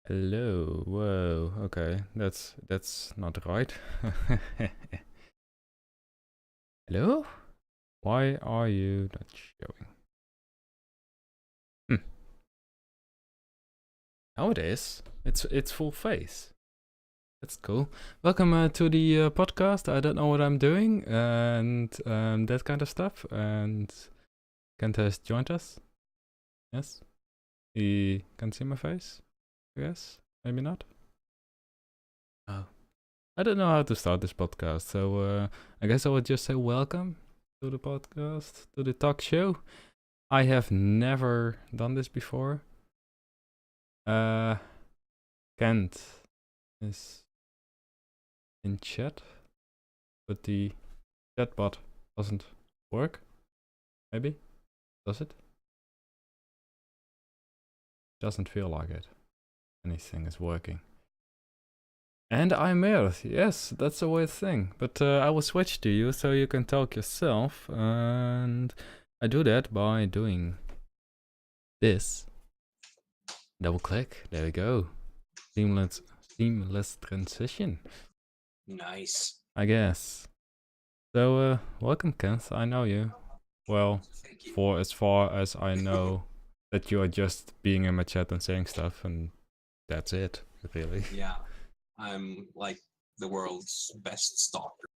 Hello. Whoa. Okay, that's not right. Hello? Why are you not showing? Hmm. Oh, it is. It's full face. That's cool. Welcome to the podcast. I don't know what I'm doing and that kind of stuff. And Kent has joined us. Yes. He can see my face. I guess. Maybe not. Oh. I don't know how to start this podcast, so I guess I would just say welcome to the podcast, to the talk show. I have never done this before. Kent is in chat, but the chatbot doesn't work. Maybe? Does it? Doesn't feel like it. Anything is working. And I'm here. Yes, that's a weird thing. But I will switch to you so you can talk yourself. And I do that by doing this. Double click. There we go. Seamless transition. Nice. I guess. So, welcome, Kent. I know you. Well, for as far as I know, that you are just being in my chat and saying stuff, and that's it, really. Yeah, I'm like the world's best stalker.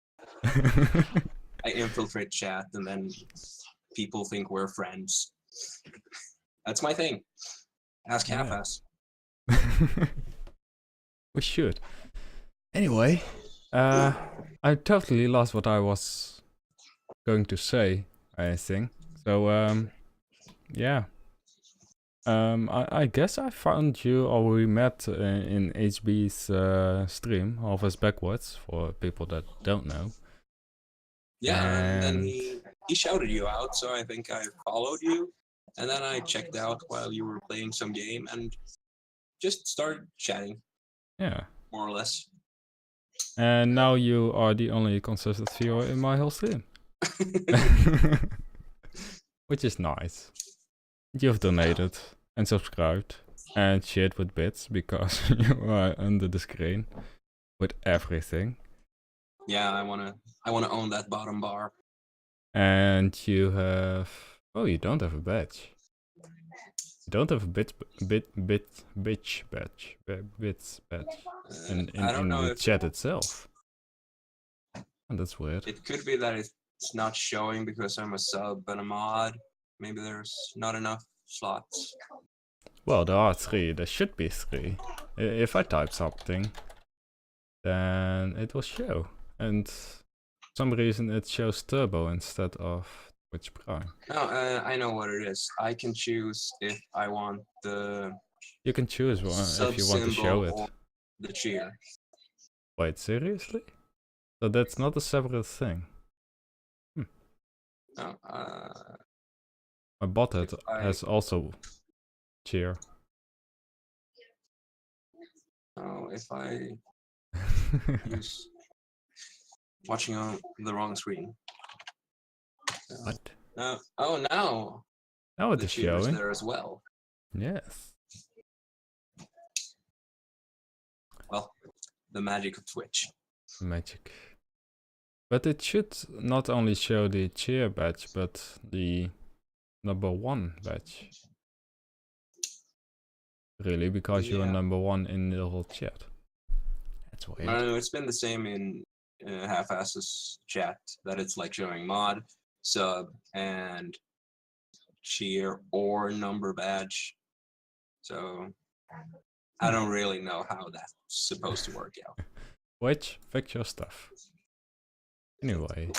I infiltrate chat and then people think we're friends. That's my thing. Ask Yeah. half-ass. We should. Anyway, I totally lost what I was going to say, I think. So, yeah. I guess I found you, or we met in HB's stream, Half-Ass Backwards, for people that don't know. Yeah, and then he shouted you out, so I think I followed you. And then I checked out while you were playing some game and just started chatting. Yeah. More or less. And now you are the only consistent viewer in my whole stream. Which is nice. You've donated and subscribed and shared with bits because you are under the screen with everything. Yeah, I wanna own that bottom bar. And you have... Oh, you don't have a badge. You don't have a bits badge in the chat itself. And that's weird. It could be that it's not showing because I'm a sub and a mod. Maybe there's not enough slots. Well, there are 3. There should be 3. If I type something, then it will show. And for some reason it shows turbo instead of Twitch Prime. No, I know what it is. I can choose if I want the... You can choose one if you want to show it. The cheer. Wait, seriously? So that's not a separate thing? No, my bot has also cheer. Oh, if I use watching on the wrong screen. What? Oh, now. Now it is showing. There as well. Yes. Well, the magic of Twitch. Magic. But it should not only show the cheer badge, but the #1 badge. Really, because you are #1 in the whole chat. That's weird. I don't know, it's been the same in Half-Ass's chat, that it's like showing mod, sub, and cheer or number badge. So I don't really know how that's supposed to work out. Which, fix your stuff. Anyway.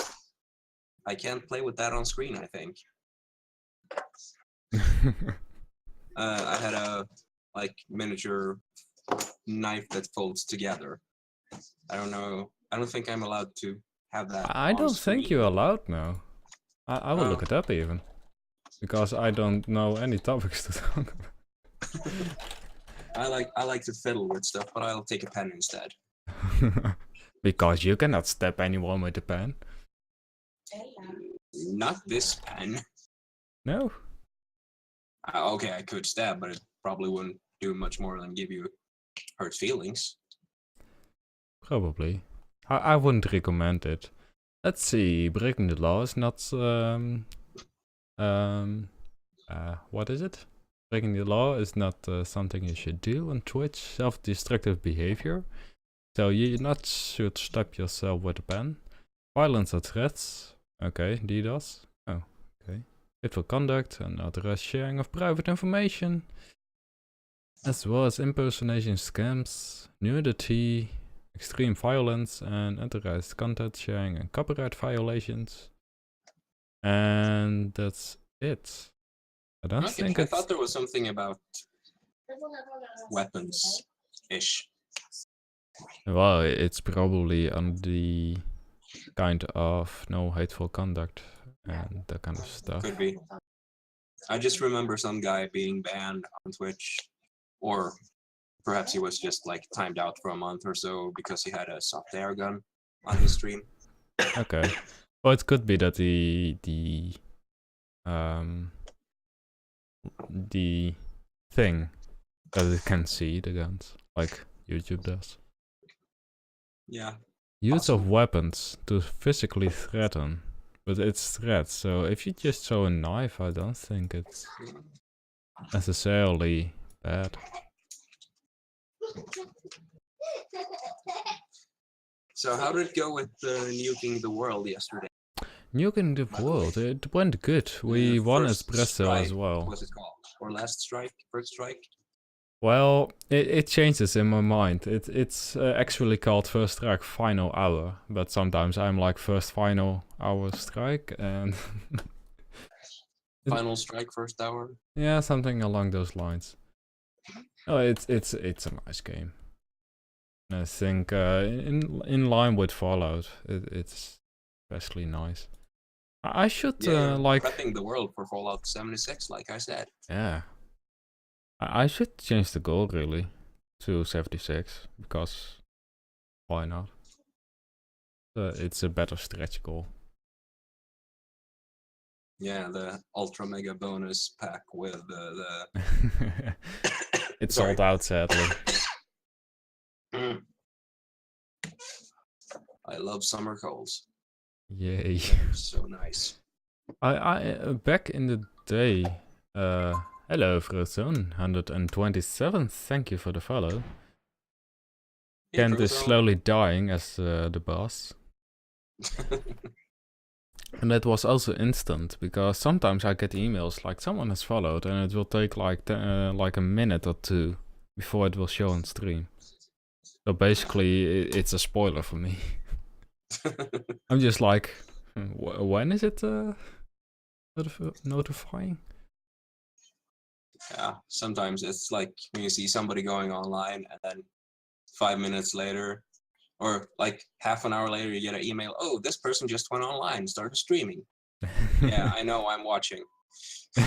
I can't play with that on screen, I think. I had a miniature knife that folds together. I don't know. I don't think I'm allowed to have that. I don't think you're allowed now. I will look it up even. Because I don't know any topics to talk about. I like to fiddle with stuff, but I'll take a pen instead. Because you cannot stab anyone with a pen. Not this pen. No. Okay, I could stab, but it probably wouldn't do much more than give you hurt feelings. Probably. I wouldn't recommend it. Let's see. Breaking the law is not what is it? Breaking the law is not something you should do on Twitch. Self-destructive behavior. So you not should stop yourself with a pen. Violence or threats. Okay, DDoS. Oh, okay. Hateful conduct and unauthorized sharing of private information. As well as impersonation scams, nudity, extreme violence, and unauthorized content sharing and copyright violations. And that's it. I don't think I it's... thought there was something about weapons-ish. Well, it's probably on the kind of no hateful conduct and that kind of stuff. Could be. I just remember some guy being banned on Twitch, or perhaps he was just like timed out for a month or so because he had a soft air gun on his stream. Okay. Well, it could be that the thing that it can see the guns, like YouTube does. Yeah. Use of weapons to physically threaten, but it's threats. So if you just show a knife, I don't think it's necessarily bad. So how did it go with nuking the world yesterday? Nuking the world, it went good. We won First Espresso strike, as well. What's it called? Or last strike? First strike? Well, it changes in my mind. It's actually called First Strike Final Hour, but sometimes I'm like First Final Hour Strike and... Final strike, first hour? Yeah, something along those lines. Oh, it's a nice game. And I think in line with Fallout, it's especially nice. I should like prepping the world for Fallout 76, like I said. Yeah. I should change the goal really to 76 because why not? It's a better stretch goal. Yeah, the ultra mega bonus pack with the It's sold out sadly. I love summer calls. Yay. They're so nice. I back in the day, hello Frozone 127, thank you for the follow. Hey, Kent is Frozone. slowly dying as the boss. And that was also instant, because sometimes I get emails like someone has followed and it will take like a minute or two before it will show on stream. So basically it's a spoiler for me. I'm just like, when is it notifying? Yeah, sometimes it's like when you see somebody going online and then 5 minutes later, or like half an hour later, you get an email, oh, this person just went online, started streaming. Yeah, I know, I'm watching. So.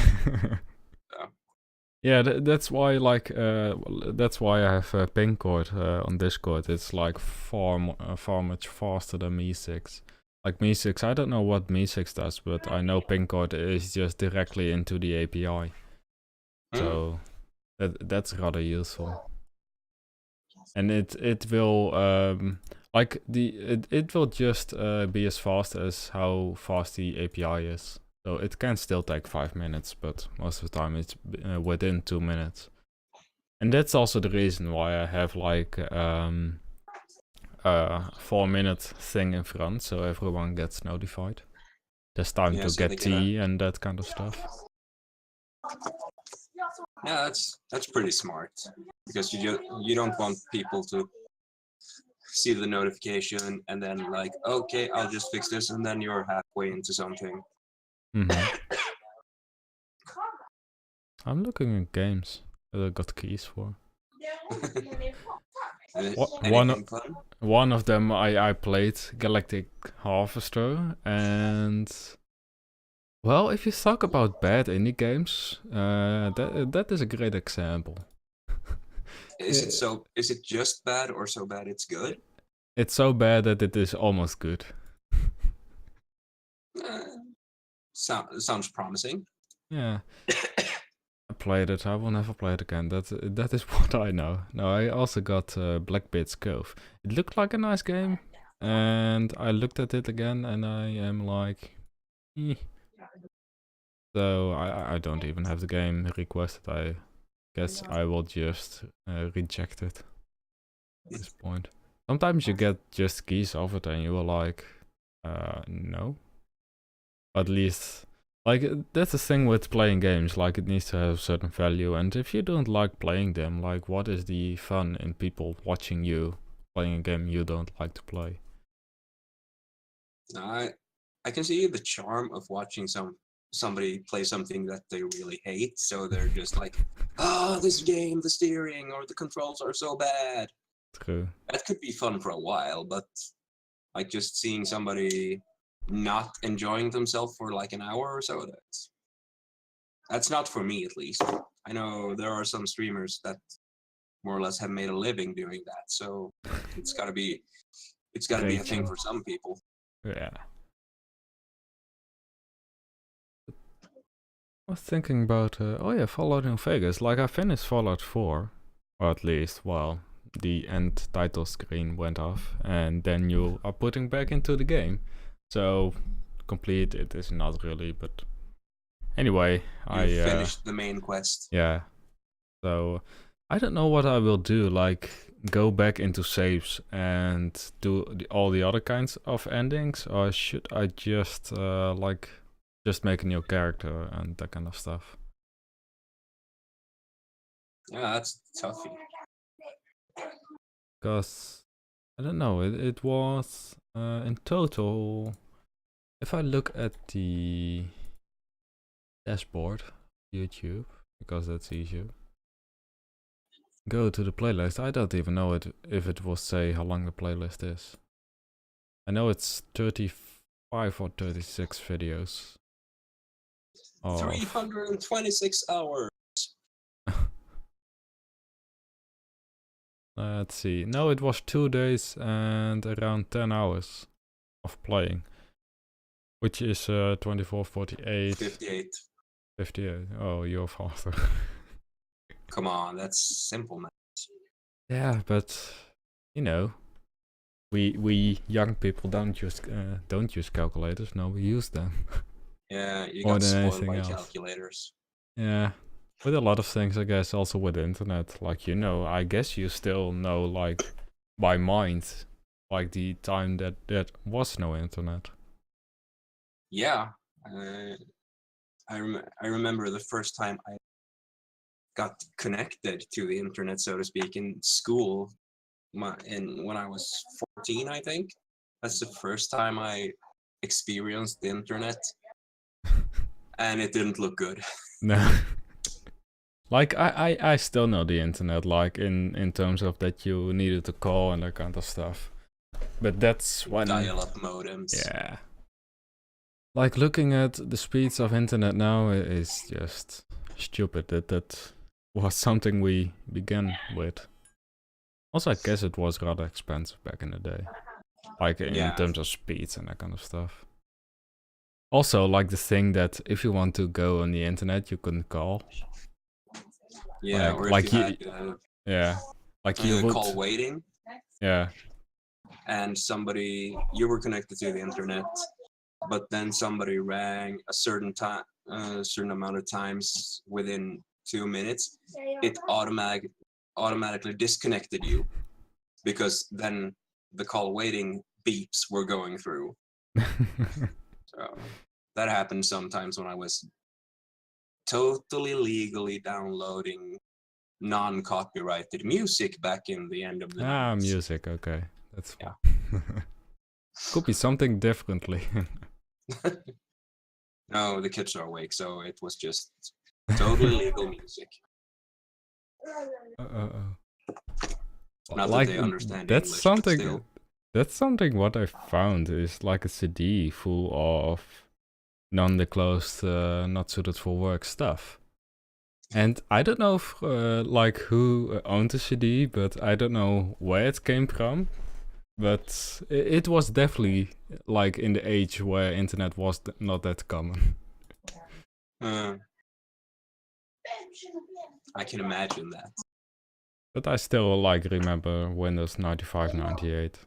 Yeah, that's why that's why I have Pinkcord on Discord. It's like far much faster than Me6. Like Me6, I don't know what Me6 does, but I know Pinkcord is just directly into the API. So that's rather useful. And it will like it will just be as fast as how fast the API is. So it can still take 5 minutes, but most of the time it's within 2 minutes. And that's also the reason why I have like a 4-minute thing in front, so everyone gets notified. There's time to get tea and that kind of stuff. Yeah, that's pretty smart, because you don't want people to see the notification and then like, okay, I'll just fix this, and then you're halfway into something. I'm looking at games that I got keys for. One of them I played Galactic Harvester, and well, if you talk about bad indie games, that is a great example. Is it just bad or so bad it's good? It's so bad that it is almost good. Sounds promising. Yeah. played it. I will never play it again. That is what I know. No, I also got Blackbeard's Cove. It looked like a nice game, and I looked at it again, and I am like, eh. So I don't even have the game requested. I guess I will just reject it at this point. Sometimes you get just keys of it, and you are like, no. At least. Like, that's the thing with playing games, like, it needs to have certain value, and if you don't like playing them, like, what is the fun in people watching you playing a game you don't like to play? I can see the charm of watching somebody play something that they really hate, so they're just like, oh, this game, the steering or the controls are so bad. True. That could be fun for a while, but like just seeing somebody not enjoying themselves for like an hour or so, that's not for me, at least. I know there are some streamers that more or less have made a living doing that, so it's gotta be a thing for some people. Yeah. I was thinking about Fallout New Vegas. Like, I finished Fallout 4, or at least, well, the end title screen went off, and then you are putting back into the game. So, complete it is not really, but anyway, I finished the main quest. Yeah. So, I don't know what I will do, like, go back into saves and do all the other kinds of endings, or should I just, just make a new character and that kind of stuff? Yeah, that's tough. Because, I don't know, it was, in total, if I look at the dashboard, YouTube, because that's easier, go to the playlist, I don't even know if it will say how long the playlist is. I know it's 35 or 36 videos. 326 hours. Let's see. No, it was 2 days and around 10 hours of playing. Which is 24, 48... 58. 58. Oh, you're faster. Come on, that's simple math. Yeah, but, you know, we young people don't use calculators. No, we use them. Yeah, you got spoiled by calculators. Yeah. With a lot of things, I guess, also with the internet. Like, you know, I guess you still know, like, by mind, like, the time that was no internet. Yeah. I remember the first time I got connected to the internet, so to speak, in school. When I was 14, I think. That's the first time I experienced the internet. And it didn't look good. No. Like, I still know the internet, like, in terms of that you needed to call and that kind of stuff. But that's when... Dial-up modems. Yeah. Like, looking at the speeds of internet now is just stupid. That was something we began with. Also, I guess it was rather expensive back in the day. Like, in terms of speeds and that kind of stuff. Also, like, the thing that if you want to go on the internet, you couldn't call. Yeah, like you yeah, like you would call waiting. Yeah. And you were connected to the internet, but then somebody rang a certain amount of times within 2 minutes. It automatically disconnected you, because then the call waiting beeps were going through. So that happened sometimes when I was totally legally downloading non-copyrighted music back in the end of the 90s. Music, okay. That's fine. Could be something differently. No, the kids are awake, so it was just totally legal music. Not like, that they understand that's English, something. but still. That's something what I found is like a CD full of non-disclosed, not suited for work stuff. And I don't know if, like, who owned the CD, but I don't know where it came from. But it was definitely like in the age where internet was not that common. I can imagine that. But I still like remember Windows 95, 98.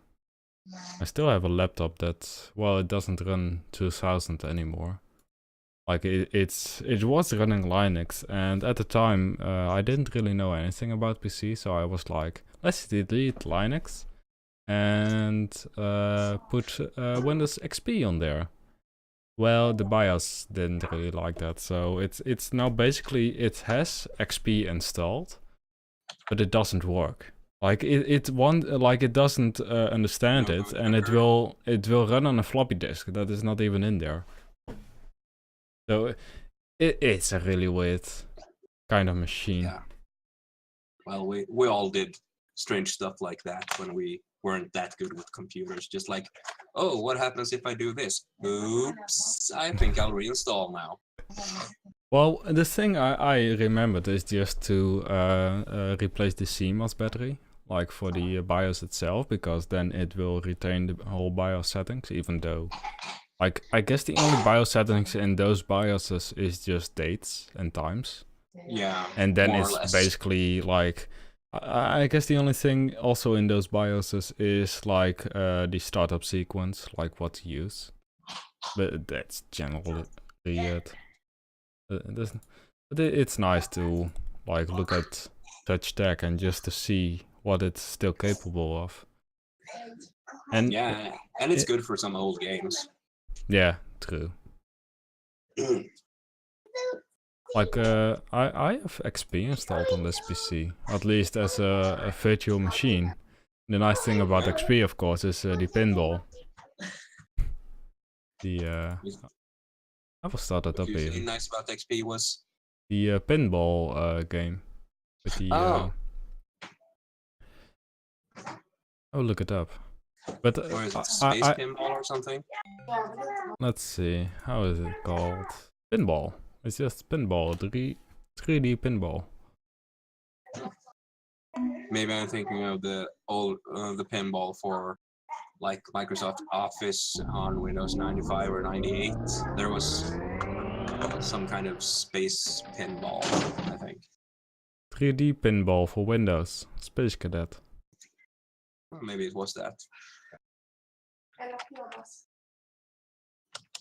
I still have a laptop that, well, it doesn't run 2000 anymore. Like it was running Linux, and at the time I didn't really know anything about PC, so I was like, let's delete Linux and put Windows XP on there. Well, the BIOS didn't really like that, so it's now basically it has XP installed, but it doesn't work. Like it doesn't understand No, it, and it will run on a floppy disk that is not even in there. So it's a really weird kind of machine. Yeah. Well, we all did strange stuff like that when we weren't that good with computers. Just like, oh, what happens if I do this? Oops, I think I'll reinstall now. Well, the thing I remembered is just to replace the CMOS battery, like for the BIOS itself, because then it will retain the whole BIOS settings, even though, like, I guess the only BIOS settings in those BIOSes is just dates and times. Yeah. And then more or it's less. basically like, I guess the only thing also in those BIOSes is like the startup sequence, like what to use. But that's generally it. But it's nice to like look at such tech and just to see what it's still capable of. And yeah, and it's good for some old games. Yeah, true. Like I have XP installed on this PC, at least as a virtual machine. The nice thing about XP, of course, is the pinball. I will start that What up you say even. nice about XP was The pinball game. With the I'll look it up. But or is it Space Pinball or something? Let's see, how is it called? Pinball. It's just pinball, 3D pinball. Maybe I'm thinking of the old the pinball for like Microsoft Office on Windows 95 or 98. There was some kind of space pinball, I think. 3D pinball for Windows. Space Cadet. Well, maybe it was that.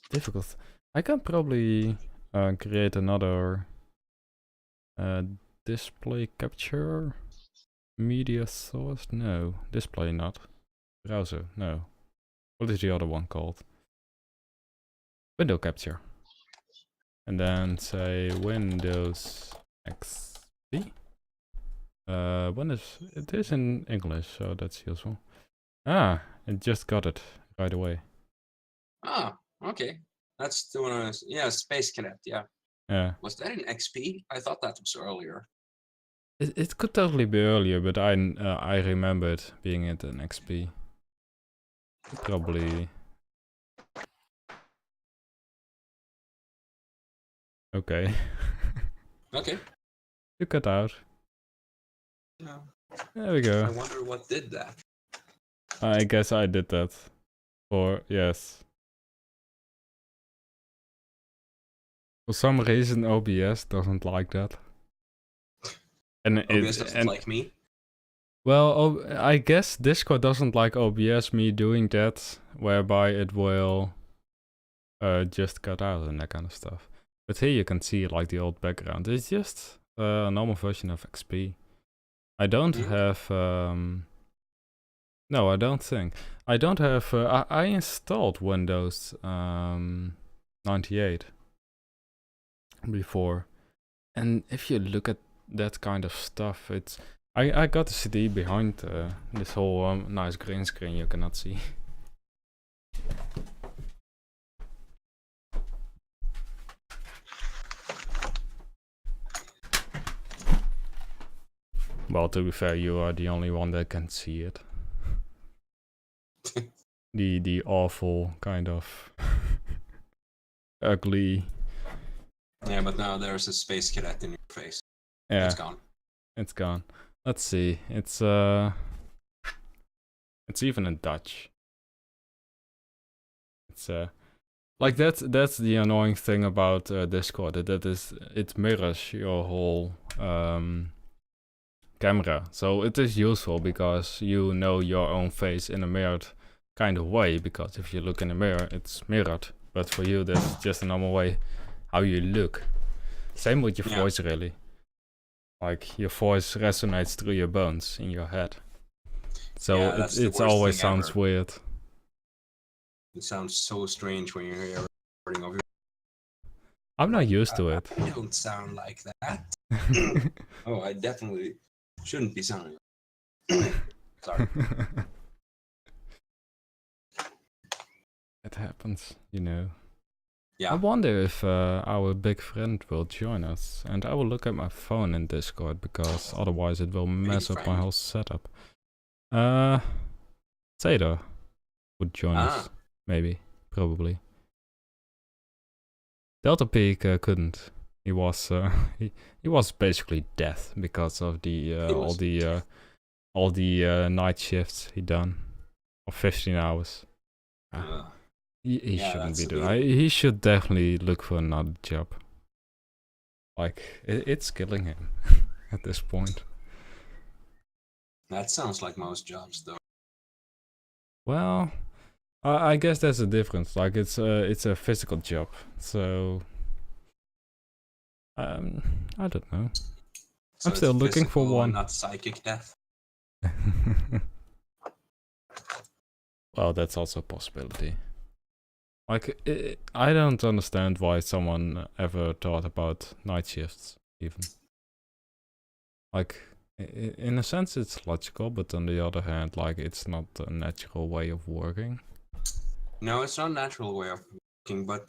Difficult. I can probably create another display capture media source. No, display not. Browser, no. What is the other one called? Window capture. And then say Windows XP. It is in English, so that's useful. Ah, it just got it right away. Ah, okay. That's the one. Yeah, Space Cadet. Yeah. Yeah. Was that in XP? I thought that was earlier. It could totally be earlier, but I remember it being it in XP. Probably. Okay. Okay. You cut out. Yeah. There we go. I wonder what did that. I guess I did that. Or yes. For some reason OBS doesn't like that. And OBS doesn't like me? Well, I guess Discord doesn't like OBS me doing that, whereby it will just cut out and that kind of stuff. But here you can see like the old background. It's just a normal version of XP. I don't have... no, I don't think. I don't have... I installed Windows 98 before. And if you look at that kind of stuff, it's... I got the CD behind this whole nice green screen you cannot see. Well, to be fair, you are the only one that can see it. the awful kind of ugly. Yeah, but now there's a Space Cadet in your face. Yeah, it's gone. It's gone. Let's see. It's even in Dutch. It's Like that's the annoying thing about Discord. It mirrors your whole camera. So it is useful because you know your own face in a mirrored kind of way. Because if you look in a mirror, it's mirrored. But for you, that's just a normal way how you look. Same with your voice, really. Like your voice resonates through your bones in your head. So it always sounds weird. It sounds so strange when you hear a recording of your. I'm not used to it. I don't sound like that. Oh, I definitely shouldn't be sounding. Sorry. It happens, you know. Yeah. I wonder if our big friend will join us, and I will look at my phone in Discord because otherwise it will mess up my whole setup. Seda would join us, maybe, probably. Delta Peak couldn't. He was he was basically death because of the all the night shifts he done of 15 hours. He shouldn't be doing. He should definitely look for another job. Like it's killing him at this point. That sounds like most jobs, though. Well, I guess there's a difference. Like it's a physical job, so I don't know. So I'm still looking for one. Not psychic death. Well, that's also a possibility. Like, I don't understand why someone ever thought about night shifts, even. Like, in a sense it's logical, but on the other hand, like, it's not a natural way of working. No, it's not a natural way of working, but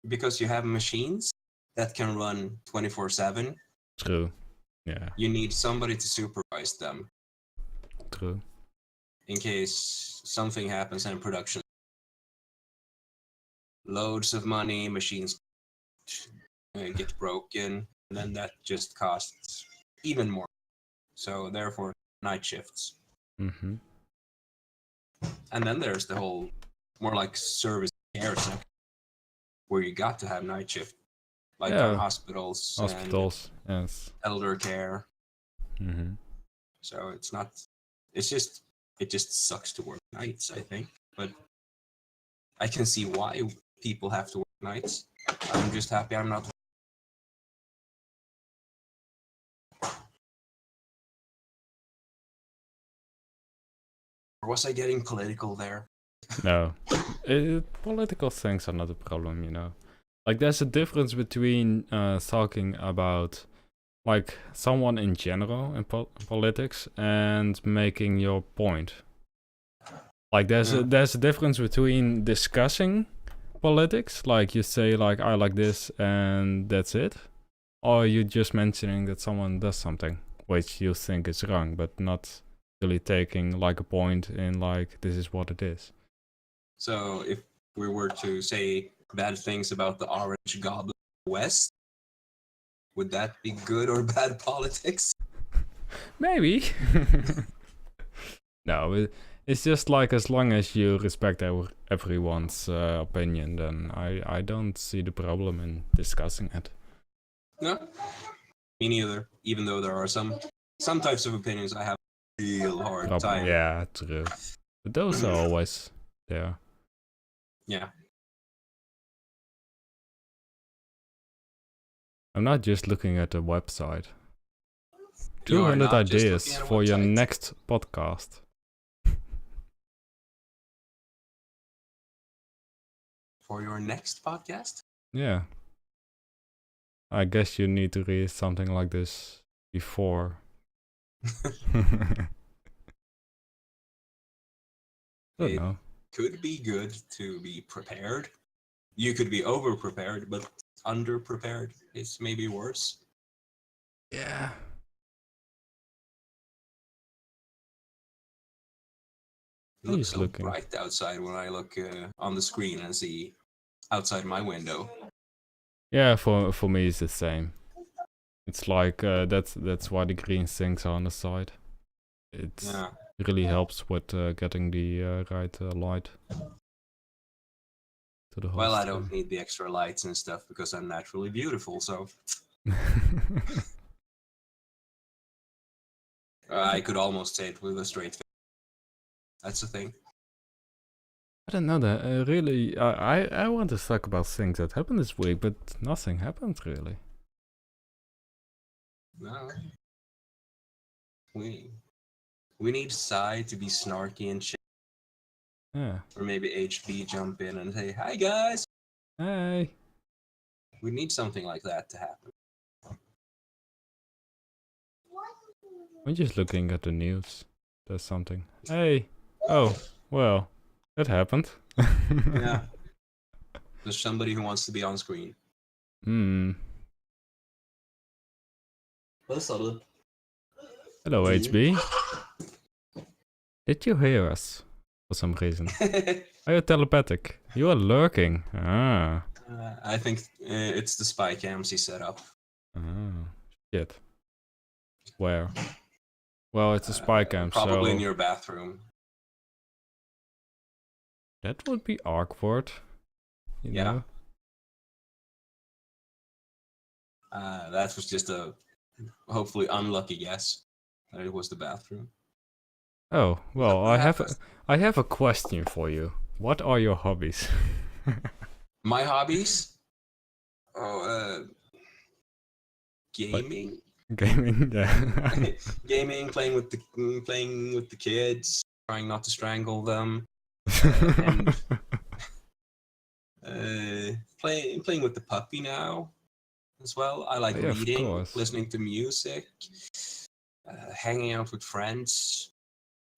because you have machines that can run 24/7. True, yeah. You need somebody to supervise them. True. In case something happens in production. Loads of money, machines get broken, and then that just costs even more. So therefore, night shifts. Mm-hmm. And then there's the whole more like service care sector, where you got to have night shift, like hospitals, yes, elder care. Mm-hmm. So it's not. It just sucks to work nights, I think. But I can see why people have to work nights. I'm just happy I'm not. Or was I getting political there? No. Political things are not a problem, you know. Like, there's a difference between talking about, like, someone in general in politics and making your point. Like, there's a difference between discussing politics, like you say, like, I like this and that's it, or you just mentioning that someone does something which you think is wrong, but not really taking like a point in like this is what it is. So if we were to say bad things about the Orange Goblin West, would that be good or bad politics? Maybe. No, it's just like as long as you respect everyone's opinion, then I don't see the problem in discussing it. No, me neither. Even though there are some types of opinions I have a real hard time. Yeah, true. But those are always there. Yeah. I'm not just looking at the website. 200 ideas for your next podcast. For your next podcast? Yeah. I guess you need to read something like this before. Don't know. Could be good to be prepared. You could be over prepared, but under prepared is maybe worse. Yeah. It looks so bright outside when I look on the screen and see outside my window. Yeah, for me it's the same. It's like that's why the green things are on the side. It really helps with getting the right light. to the whole Well, I stream. don't need the extra lights and stuff because I'm naturally beautiful, so I could almost say it with a straight face. That's the thing. I don't know that really. I want to talk about things that happened this week, but nothing happened really. No. We need Sai to be snarky and shit. Yeah. Or maybe HB jump in and say, "Hi guys." Hey. We need something like that to happen. I'm just looking at the news. There's something. Hey. Oh. Well. It happened. Yeah. There's somebody who wants to be on screen. Hmm. Vad sa du? Hello, HB. Did you hear us? For some reason. Are you telepathic? You are lurking. Ah. I think it's the spy cams he set up. Ah. Shit. Where? Well, it's a spy cam, Probably so... in your bathroom. That would be awkward. You know? That was just a hopefully unlucky guess. That it was the bathroom. Oh, well, I have a question for you. What are your hobbies? My hobbies? Oh, gaming. Gaming, yeah. Gaming, playing with the kids, trying not to strangle them, and playing with the puppy now as well. I like Yeah, reading, listening to music, hanging out with friends,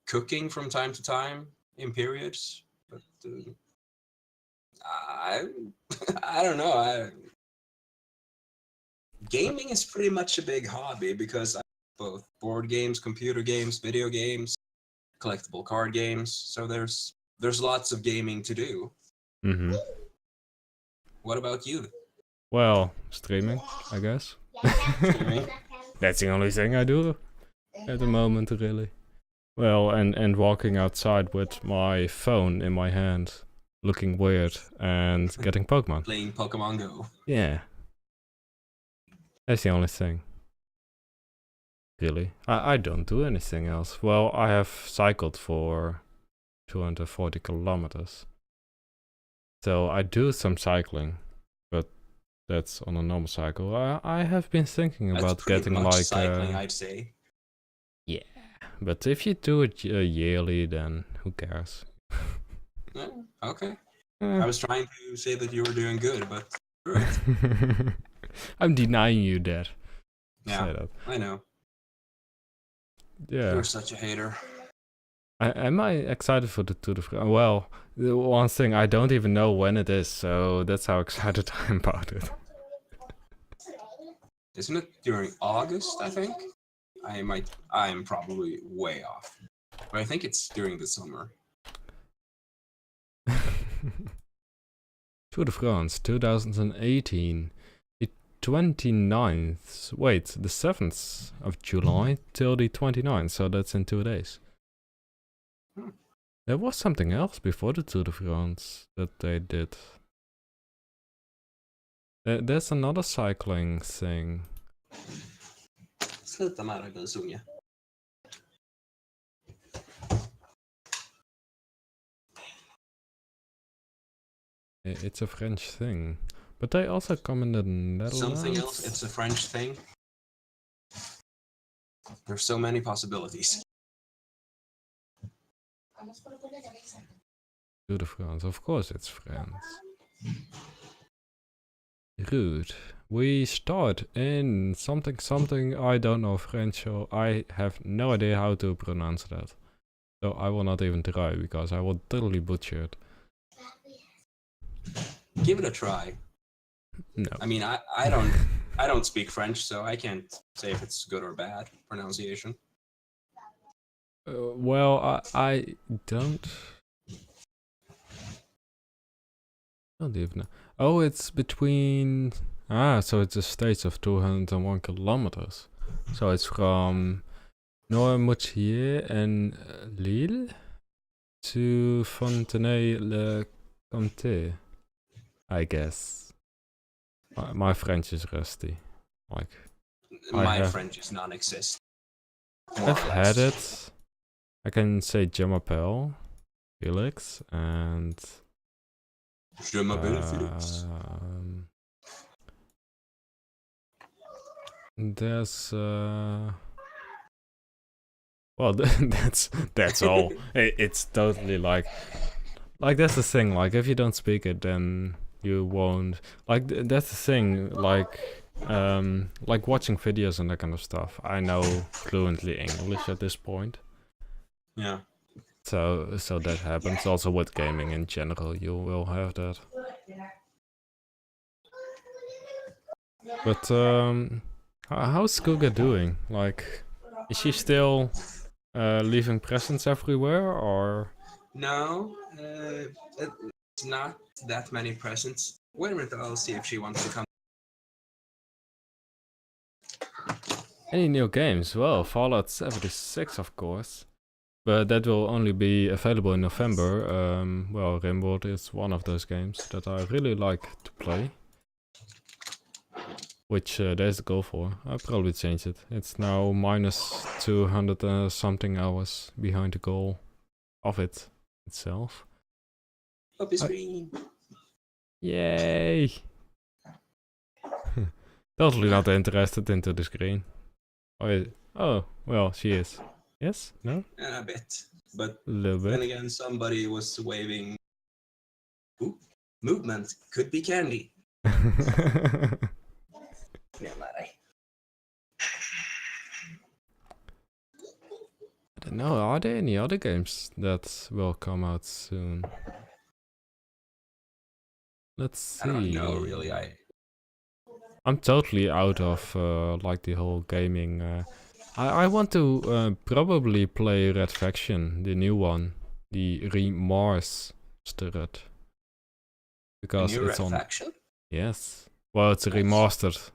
cooking from time to time in periods. But I don't know. Gaming is pretty much a big hobby because I like both board games, computer games, video games, collectible card games. So there's lots of gaming to do. Mm-hmm. What about you? Well, streaming, I guess. That's the only thing I do at the moment, really. Well, and walking outside with my phone in my hand, looking weird, and getting Pokemon. Playing Pokemon Go. Yeah. That's the only thing. Really. I don't do anything else. Well, I have cycled for 240 kilometers. So I do some cycling, but that's on a normal cycle. I have been thinking about getting like cycling, I'd say. Yeah, but if you do it yearly, then who cares? Yeah, okay. I was trying to say that you were doing good, but right. I'm denying you that. Yeah, Say that. I know. Yeah. You're such a hater. Am I excited for the Tour de France? Well, the one thing, I don't even know when it is, so that's how excited I am about it. Isn't it during August, I think? I'm probably way off. But I think it's during the summer. Tour de France 2018. The 29th, wait, the 7th of July till the 29th, so that's in 2 days. There was something else before the Tour de France that they did. There's another cycling thing. Sluta med raggarsunge. It's a French thing. But they also come in the Netherlands. Something else, it's a French thing. There's so many possibilities. Tour de France, of course it's France. Rude. We start in something, I don't know French, so I have no idea how to pronounce that. So I will not even try, because I will totally butcher it. Give it a try. No. I mean, I don't speak French, so I can't say if it's good or bad pronunciation. Well, I don't even know. Oh, it's between... so it's a stage of 201 kilometers. So it's from Noirmoutier and Lille to Fontenay-le-Comté. I guess. My French is rusty. Like My French is non-existent. I've had it. I can say Je m'appelle Felix and Je m'appelle Felix. There's well, that's all. It's totally like that's the thing. Like if you don't speak it, then you won't. Like that's the thing. Like watching videos and that kind of stuff. I know fluently English at this point. Yeah. So that happens also with gaming in general. You will have that. But how's Kuga doing? Like, is she still leaving presents everywhere, or? No, it's not that many presents. Wait a minute, I'll see if she wants to come. Any new games? Well, Fallout 76, of course. But that will only be available in November. Well, Rimworld is one of those games that I really like to play. Which there's the goal for. I'll probably change it. It's now minus 200 something hours behind the goal of it itself. Up screen. Yay! Totally not interested into the screen. Oh, well, she is. Yes? No? A bit. But A little bit. then again, somebody was waving. Ooh, movement could be candy. I don't know, are there any other games that will come out soon? Let's see. I don't know, really. I'm totally out of like the whole gaming. I want to probably play Red Faction, the new one, the remastered, because new it's Red on. Faction? Yes. Well, it's a remastered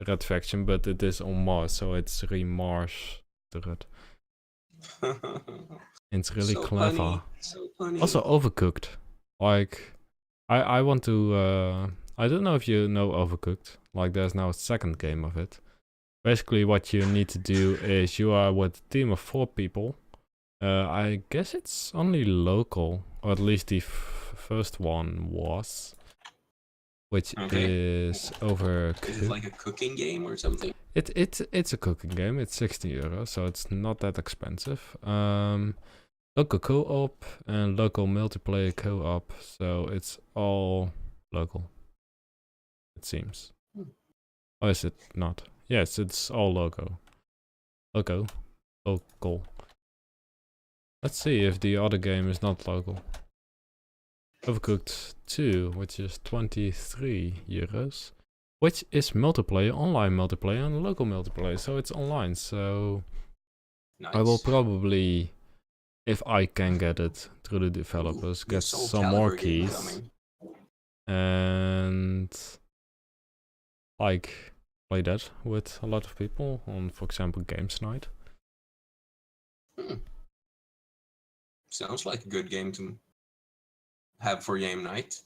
Red Faction, but it is on Mars, so it's remastered. It's really So clever. funny. So funny. Also Overcooked. Like, I want to. I don't know if you know Overcooked. Like, there's now a second game of it. Basically, what you need to do is you are with a team of 4 people. I guess it's only local, or at least the first one was. Which is Overcooked. Is it like a cooking game or something? It's a cooking game. It's 60 euros, so it's not that expensive. Local co-op and local multiplayer co-op, so it's all local. It seems. Or is it not? Yes, it's all local. Local. Let's see if the other game is not local. Overcooked 2, which is 23 euros. Which is multiplayer, online multiplayer and local multiplayer, so it's online, so Nice. I will probably, if I can get it through the developers, get some more keys and like play that with a lot of people on, for example, games night. Sounds like a good game to have for game night.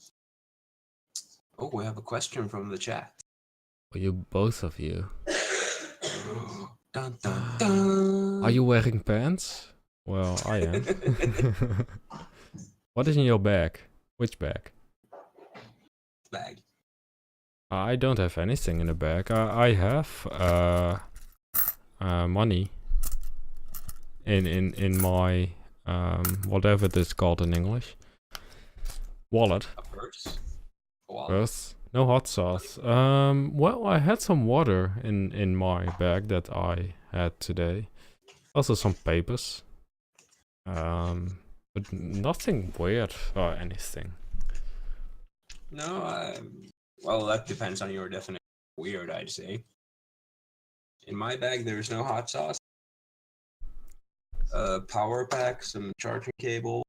Oh, we have a question from the chat. For you, both of you. Dun, dun, dun. Are you wearing pants? Well, I am. What is in your bag? Which bag? Bag. I don't have anything in the bag. I have money in my whatever it is called in English. Wallet. A purse? A wallet? Purse. No hot sauce. Well, I had some water in my bag that I had today. Also some papers. But nothing weird or anything. No, well, that depends on your definition of weird, I'd say. In my bag, there's no hot sauce. A power pack, some charging cables,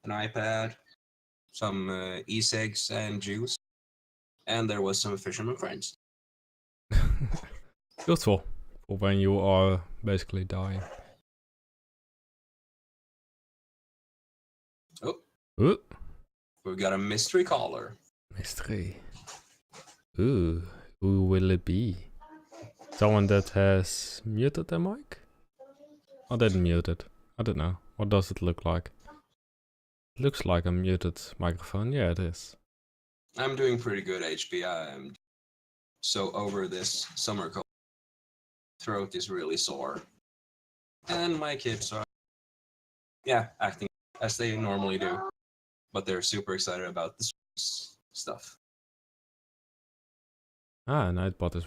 an iPad, some e-cigs and juice, and there was some fisherman friends. Useful for when you are basically dying. Oh, Ooh. we've got a mystery caller. Mystery. Ooh, who will it be? Someone that has muted their mic? Or didn't mute it? I don't know. What does it look like? It looks like a muted microphone. Yeah, it is. I'm doing pretty good, HP. I'm so over this summer cold. Throat is really sore. And my kids are, acting as they normally do. But they're super excited about this stuff. Ah, Nightbot is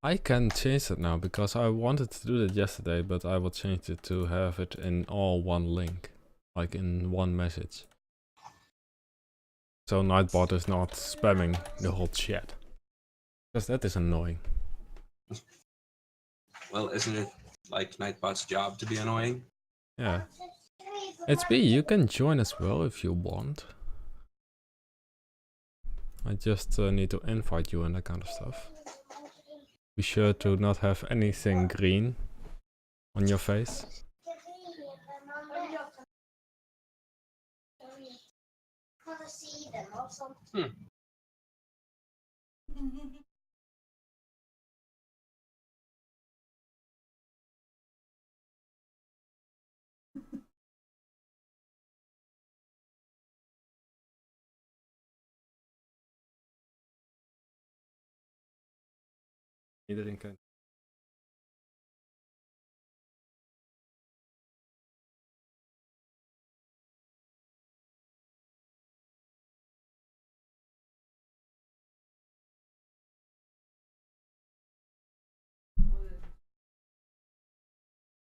I can change it now because I wanted to do that yesterday, but I will change it to have it in all one link, like in one message. So Nightbot is not spamming the whole chat. Because that is annoying. Well, isn't it like Nightbot's job to be annoying? Yeah. It's B, you can join as well if you want. I just need to invite you and that kind of stuff. Be sure to not have anything green on your face. Iedereen kan.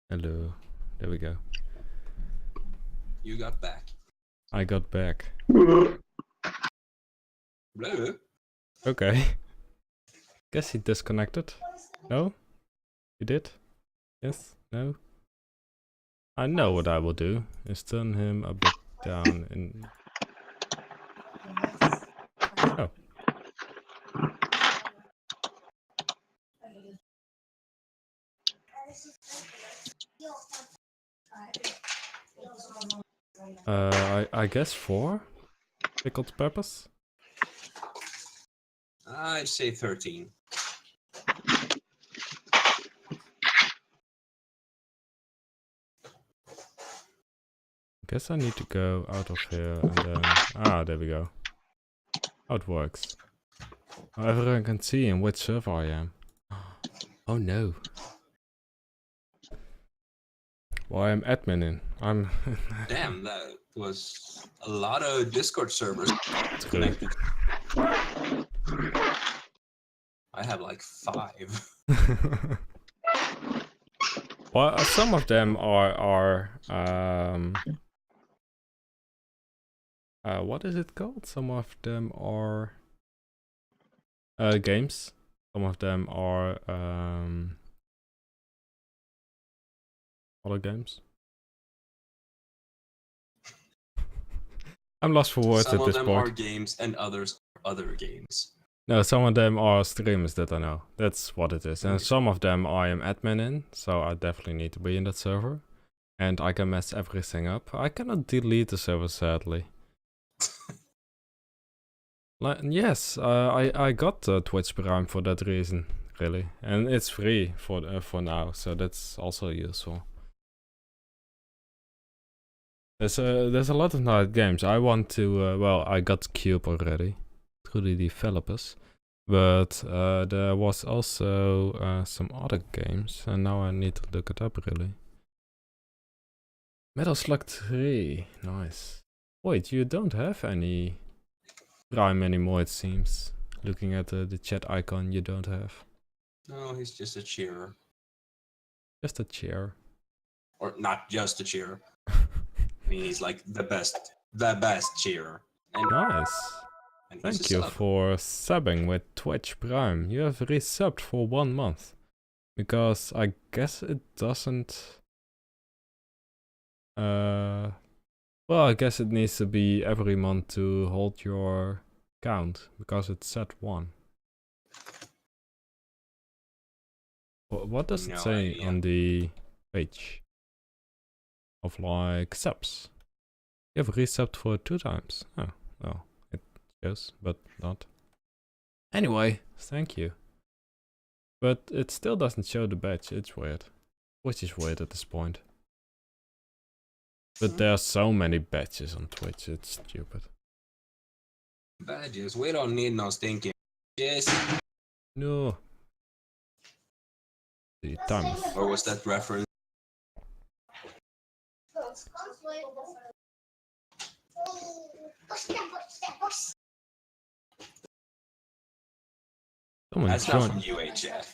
Hello. There we go. You got back. I got back. Blue. Okay. Guess he disconnected. No? You did? Yes? No? I know what I will do. Is turn him a bit down in... Oh. I guess 4 pickled peppers. I'd say 13. Guess I need to go out of here and then... there we go. How it works. Now everyone can see in which server I am. Oh no. Well, I'm admin in. I'm... Damn, that was a lot of Discord servers connected. I have like 5. Well, some of them are what is it called? Some of them are games. Some of them are other games. I'm lost for words Some at this of them point. are games and others are other games. No, some of them are streamers that I know. That's what it is. And some of them I am admin in, so I definitely need to be in that server. And I can mess everything up. I cannot delete the server, sadly. Yes, I got Twitch Prime for that reason, really. And it's free for now, so that's also useful. There's a lot of nice games. I want to, well, I got Cube already through the developers. But there was also some other games, and now I need to look it up, really. Metal Slug 3, nice. Wait, you don't have any Prime anymore, it seems. Looking at the chat icon, you don't have. No, he's just a cheerer. Just a chair. Or not just a cheerer. I mean, he's like the best cheerer. And Nice. and Thank you for subbing with Twitch Prime. You have resubbed for 1 month. Because I guess it doesn't... well, I guess it needs to be every month to hold your count. Because it's set 1. What does it say on the page? Of like subs. You have resubbed for 2 times. Oh, well. It's Yes, but not. Anyway, thank you. But it still doesn't show the badge. It's weird. Which is weird at this point. But there are so many badges on Twitch. It's stupid. Badges. We don't need no stinking badges. No. The time. Or was that reference? Someone That's not from joined. UHF.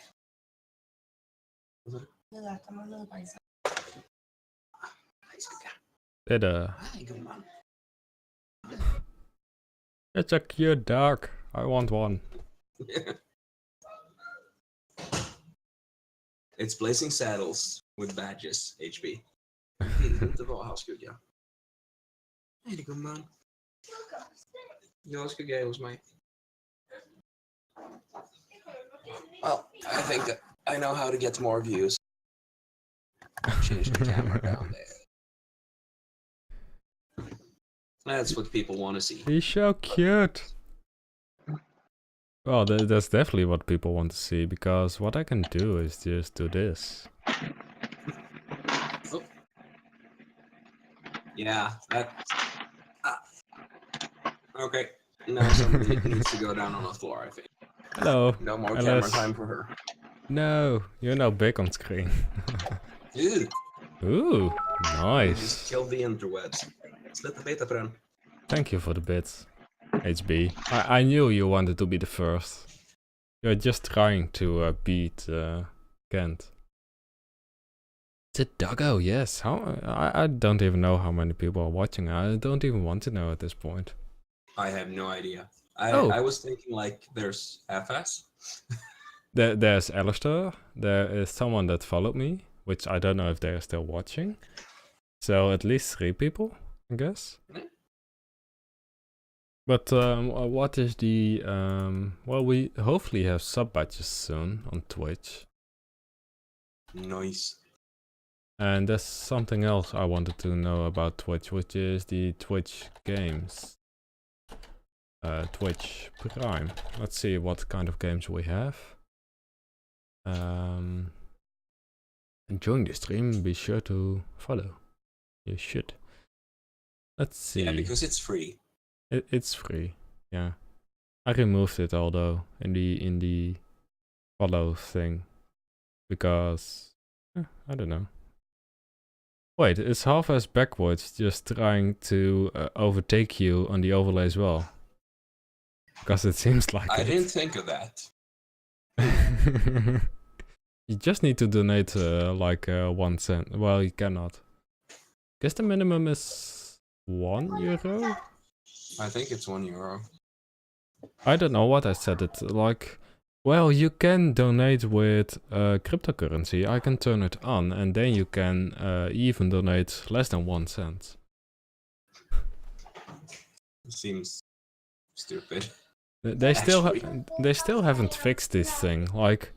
It's a cute dog. I want one. It's Blazing Saddles with badges, HB. Det var havsskugga. Ja. Hej det gumman. Jag ska greja hos mig. Well, I think that I know how to get more views. Change the camera down there. That's what people want to see. He's so cute. Well, that's definitely what people want to see, because what I can do is just do this. Oh. Yeah, that... Okay, now somebody needs to go down on the floor, I think. Hello. No more Alice. camera time for her. No, you're now big on screen. Ew. Ooh, Just nice. killed the interwebs. Sluta beta på den. Thank you for the bits, HB. I knew you wanted to be the first. You're just trying to beat Kent. It's a doggo, yes. I don't even know how many people are watching. I don't even want to know at this point. I have no idea. Oh. I was thinking like there's FS. There's Alistair. There is someone that followed me, which I don't know if they're still watching. So at least 3 people, I guess. But what is the well, we hopefully have sub badges soon on Twitch. Nice. And there's something else I wanted to know about Twitch, which is the Twitch games. Twitch Prime. Let's see what kind of games we have. Enjoying the stream, be sure to follow. You should. Let's see. Yeah, because it's free. It's free, yeah. I removed it although in the follow thing because I don't know. Wait, it's half-ass backwards, just trying to overtake you on the overlay as well. Because it seems like I it. didn't think of that. You just need to donate like 1 cent. Well, you cannot. Guess the minimum is €1. I think it's €1. I don't know what I said it like. Well, you can donate with cryptocurrency. I can turn it on, and then you can even donate less than 1 cent. It seems stupid. They still haven't fixed this thing. Like,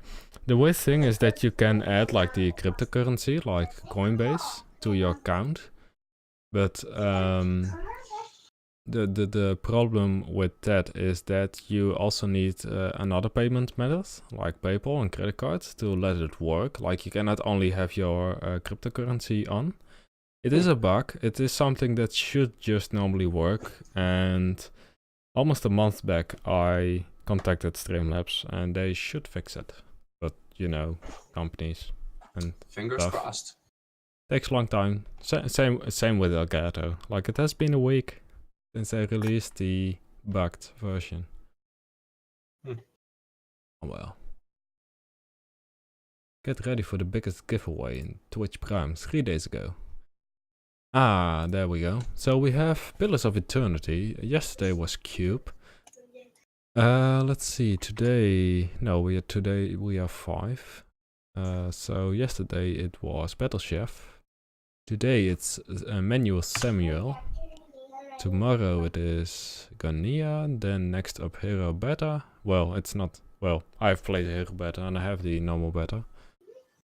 the weird thing is that you can add like the cryptocurrency, like Coinbase, to your account, but the problem with that is that you also need another payment method, like PayPal and credit cards, to let it work. Like, you cannot only have your cryptocurrency on. It is a bug. It is something that should just normally work, and almost a month back I contacted Streamlabs and they should fix it. But, you know, companies and Fingers stuff. crossed. Takes a long time. Same with Elgato. Like, it has been a week since they released the bugged version. Oh well. Get ready for the biggest giveaway in Twitch Prime 3 days ago. Ah, there we go. So we have Pillars of Eternity. Yesterday was Cube. Let's see. Today we are 5. So yesterday it was Battle Chef. Today it's Manuel Samuel. Tomorrow it is Gania, then next up Hero Beta. Well, it's not, well, I've played Hero Beta and I have the normal beta.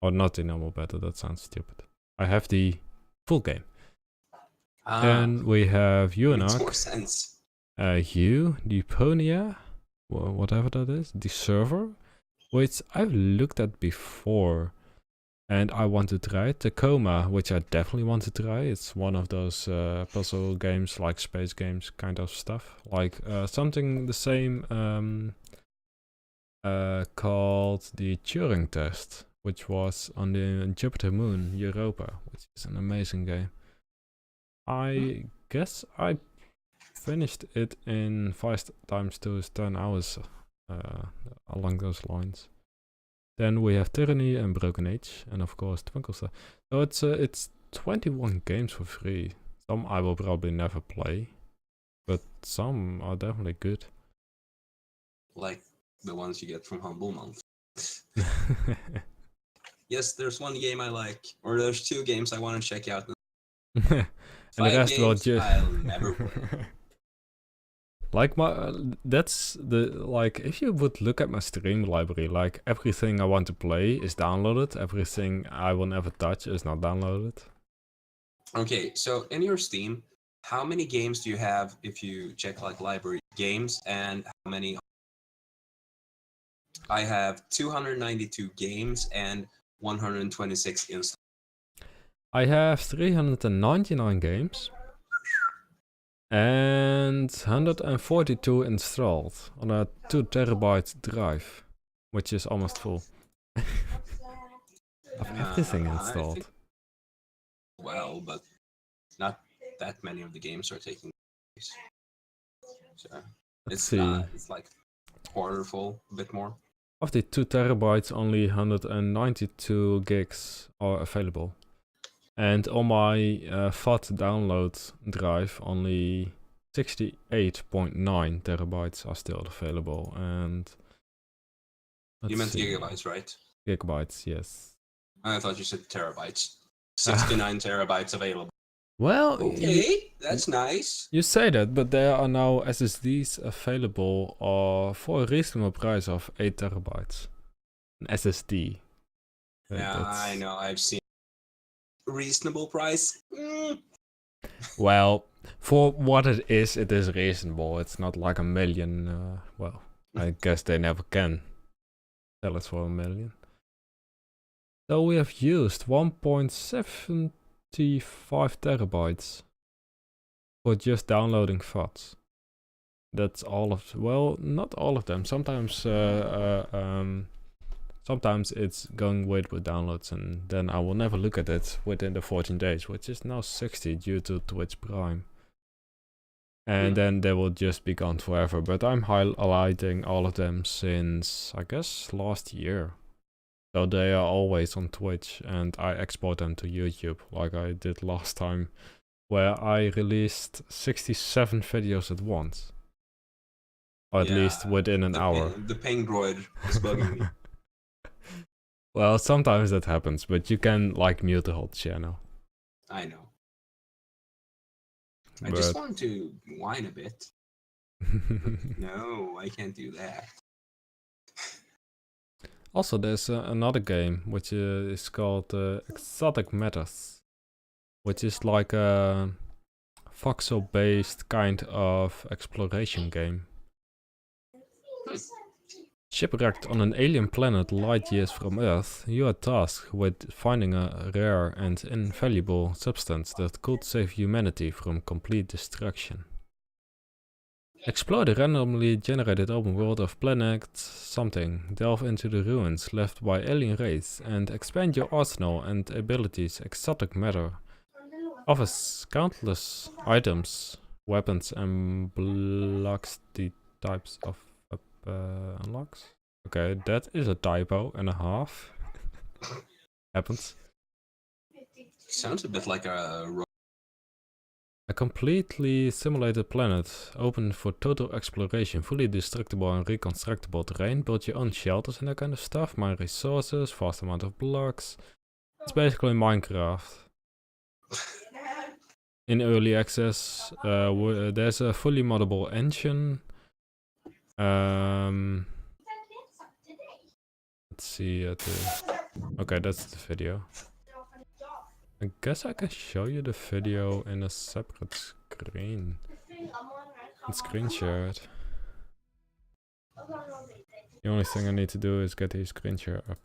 Or not the normal beta, that sounds stupid. I have the full game. Then we have Makes Unark. more sense. Deponia, whatever that is, the server, which I've looked at before, and I want to try. Tacoma, which I definitely want to try. It's one of those puzzle games, like space games kind of stuff, like something the same called the Turing test, which was on the Jupiter moon, Europa, which is an amazing game. I guess I finished it in 5 times 2 is 10 hours, along those lines. Then we have Tyranny and Broken Age, and of course Twinkle Star. So it's 21 games for free. Some I will probably never play, but some are definitely good. Like the ones you get from Humble Month. Yes, there's one game I like, or there's 2 games I want to check out. And the rest will just I'll never play. Like that's the, like, if you would look at my stream library, like everything I want to play is downloaded, everything I will never touch is not downloaded. Okay, so in your Steam, how many games do you have if you check like library games, and how many? I have 292 games and 126 installs. I have 399 games and 142 installed on a 2 terabyte drive, which is almost full. Of everything installed. Well, but not that many of the games are taking place. So it's like quarter full, a bit more. Of the 2 terabytes, only 192 gigs are available. And on my VOD download drive, only 68.9 terabytes are still available. And you meant gigabytes, right? Gigabytes, yes. I thought you said terabytes. 69 terabytes available. Well, okay, that's nice. You say that, but there are now SSDs available for a reasonable price of 8 terabytes. An SSD. Yeah, I know, I've seen. Reasonable price? Well, for what it is reasonable. It's not like $1 million. Well, I guess they never can sell it for $1 million. So we have used 1.75 terabytes for just downloading VODs. That's all of, well, not all of them. Sometimes sometimes it's going weird with downloads, and then I will never look at it within the 14 days, which is now 60 due to Twitch Prime. And then they will just be gone forever. But I'm highlighting all of them since, I guess, last year. So they are always on Twitch, and I export them to YouTube, like I did last time, where I released 67 videos at once. Or at least within an hour. The ping droid is bugging me. Well, sometimes that happens, but you can, like, mute the whole channel. I know. I just want to whine a bit. No, I can't do that. Also, there's another game, which is called Exotic Matters, which is like a voxel-based kind of exploration game. Shipwrecked on an alien planet light years from Earth, you are tasked with finding a rare and invaluable substance that could save humanity from complete destruction. Explore the randomly generated open world of planet something, delve into the ruins left by alien race, and expand your arsenal and abilities. Exotic Matter offers countless items, weapons, and blocks the types of unlocks. Okay, that is a typo and a half. Happens. Sounds a bit like a completely simulated planet, open for total exploration, fully destructible and reconstructible terrain, build your own shelters and that kind of stuff, mine resources, vast amount of blocks. It's basically Minecraft. In early access, there's a fully moddable engine. Let's see. Okay, that's the video. I guess I can show you the video in a separate screen. and screen share it. The only thing I need to do is get the screen share up,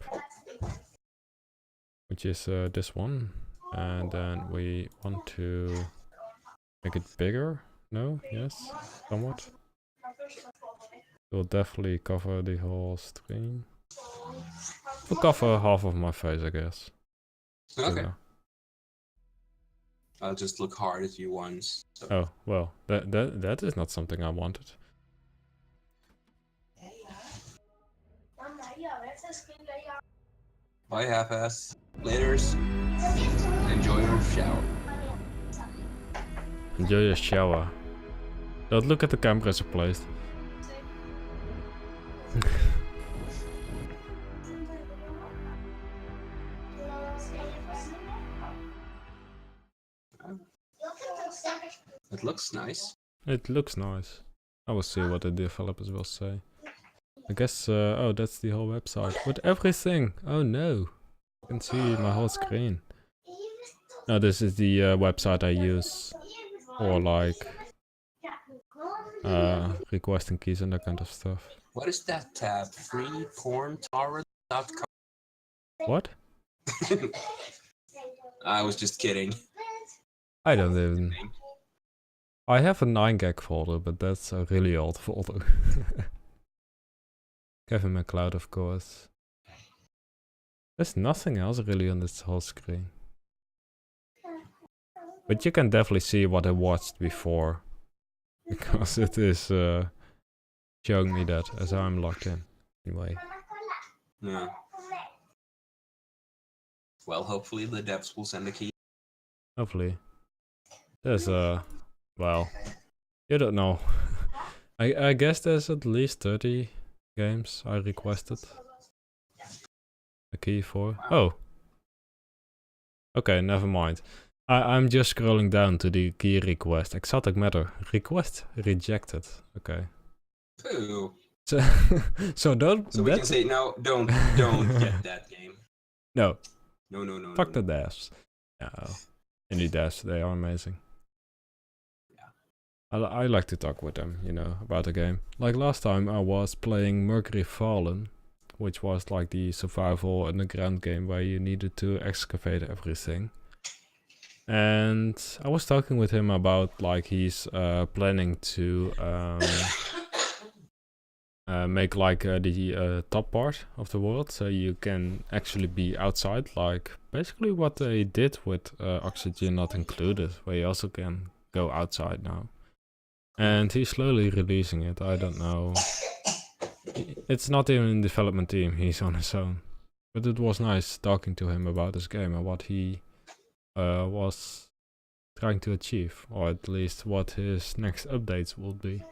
which is this one, and then we want to make it bigger. No? Yes? Somewhat? We'll definitely cover the whole screen. We'll cover half of my face, I guess. Okay. Yeah. I'll just look hard at you once. So. Oh, well, that is not something I wanted. Bye, half-ass. Laters. Enjoy your shower. Enjoy your shower. Don't look at the cameras are placed. It looks nice. It looks nice. I will see what the developers will say. I guess, oh, that's the whole website. With everything! Oh no! You can see my whole screen. No, this is the website I use for like requesting keys and that kind of stuff. What is that tab? freeporntorrent.com. What? I was just kidding. I don't even... I have a 9gag folder, but that's a really old folder. Kevin MacLeod, of course. There's nothing else really on this whole screen. But you can definitely see what I watched before. Because it is showing me that as I'm logged in. Anyway. Yeah. Well, hopefully the devs will send a key. Hopefully. There's well, you don't know. I guess there's at least 30 games I requested a key for. Oh. Okay, never mind. I'm just scrolling down to the key request. Exotic matter. Request rejected. Okay. Ooh. So don't... So we can say no, don't get that game. No. No. Fuck the devs. No. Indie devs, they are amazing. I like to talk with them, you know, about the game. Like last time I was playing Mercury Fallen, which was like the survival underground game where you needed to excavate everything. And I was talking with him about like he's planning to make like the top part of the world, so you can actually be outside, like basically what they did with Oxygen Not Included, where you also can go outside now. And he's slowly releasing it. I don't know. It's not even in the development team, he's on his own. But it was nice talking to him about this game and what he was trying to achieve, or at least what his next updates will be.